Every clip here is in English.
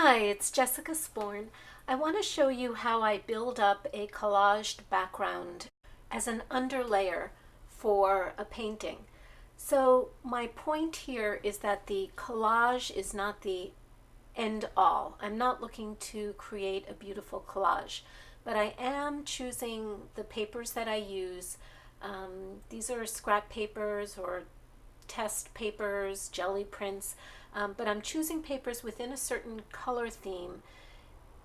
Hi, it's Jessica Sporn. I want to show you how I build up a collaged background as an underlayer for a painting. So my point here is that the collage is not the end all. I'm not looking to create a beautiful collage, but I am choosing the papers that I use. These are scrap papers or test papers, jelly prints, but I'm choosing papers within a certain color theme,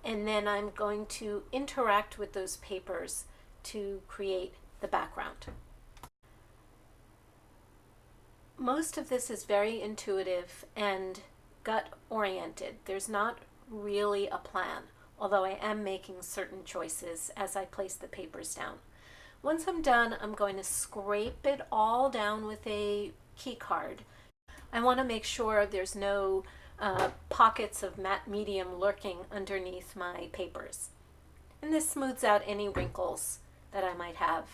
and then I'm going to interact with those papers to create the background. Most of this is very intuitive and gut oriented. There's not really a plan, although I am making certain choices as I place the papers down. Once I'm done, I'm going to scrape it all down with a key card. I want to make sure there's no pockets of matte medium lurking underneath my papers. And this smooths out any wrinkles that I might have.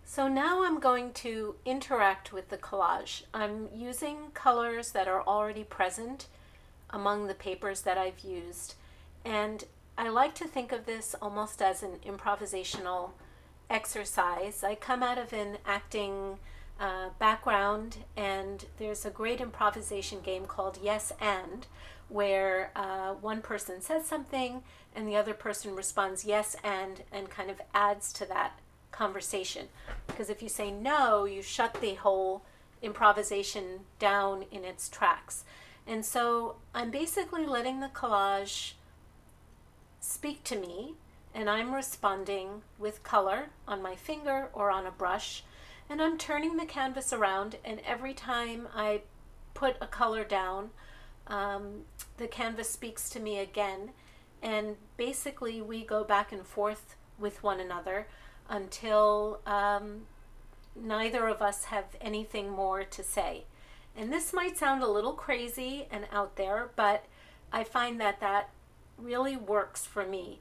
So now I'm going to interact with the collage. I'm using colors that are already present among the papers that I've used, and I like to think of this almost as an improvisational exercise. I come out of an acting background, and there's a great improvisation game called Yes and, where one person says something and the other person responds yes and kind of adds to that conversation. Because if you say no, you shut the whole improvisation down in its tracks. And so I'm basically letting the collage speak to me, and I'm responding with color on my finger or on a brush, and I'm turning the canvas around, and every time I put a color down, the canvas speaks to me again, and basically we go back and forth with one another until neither of us have anything more to say. And this might sound a little crazy and out there, but I find that that really works for me.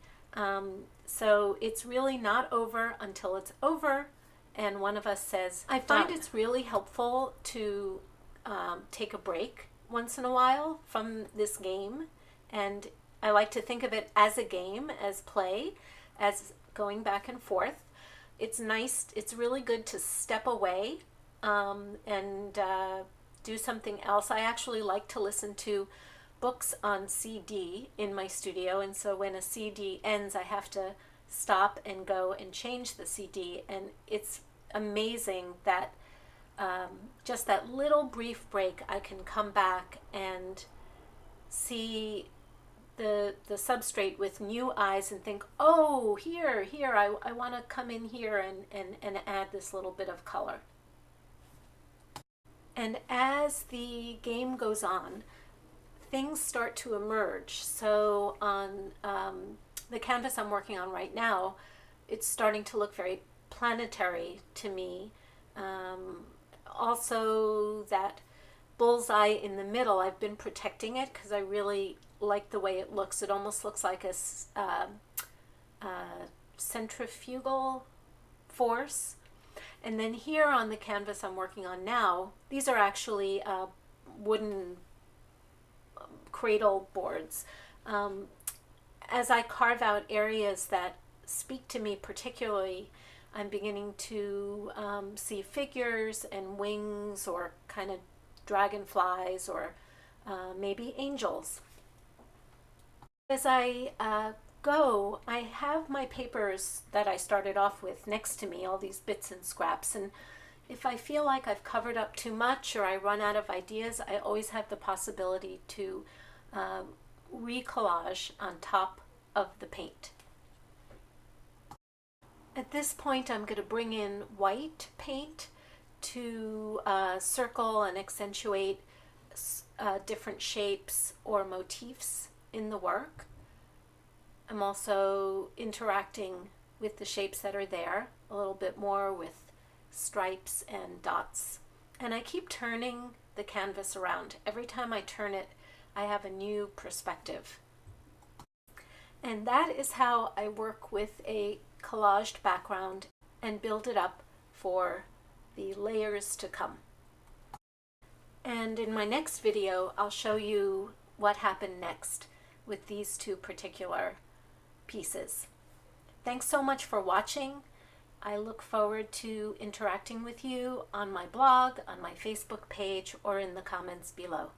So it's really not over until it's over and one of us says, I find it's really helpful to take a break once in a while from this game. And I like to think of it as a game, as play, as going back and forth. It's nice, it's really good to step away and do something else. I actually like to listen to books on CD in my studio, and so when a CD ends, I have to stop and go and change the CD, and it's amazing that just that little brief break, I can come back and see the substrate with new eyes and think, oh, here, I want to come in here and add this little bit of color. And as the game goes on, things start to emerge. So on the canvas I'm working on right now, it's starting to look very planetary to me. Also, that bullseye in the middle, I've been protecting it because I really like the way it looks. It almost looks like a centrifugal force. And then here on the canvas I'm working on now, these are actually wooden cradle boards. As I carve out areas that speak to me particularly, I'm beginning to see figures and wings, or kind of dragonflies, or maybe angels. As I go, I have my papers that I started off with next to me, all these bits and scraps, and if I feel like I've covered up too much or I run out of ideas, I always have the possibility to recollage on top of the paint. At this point, I'm going to bring in white paint to circle and accentuate different shapes or motifs in the work. I'm also interacting with the shapes that are there a little bit more with stripes and dots. And I keep turning the canvas around. Every time I turn it, I have a new perspective. And that is how I work with a collaged background and build it up for the layers to come. And in my next video, I'll show you what happened next with these two particular pieces. Thanks so much for watching. I look forward to interacting with you on my blog, on my Facebook page, or in the comments below.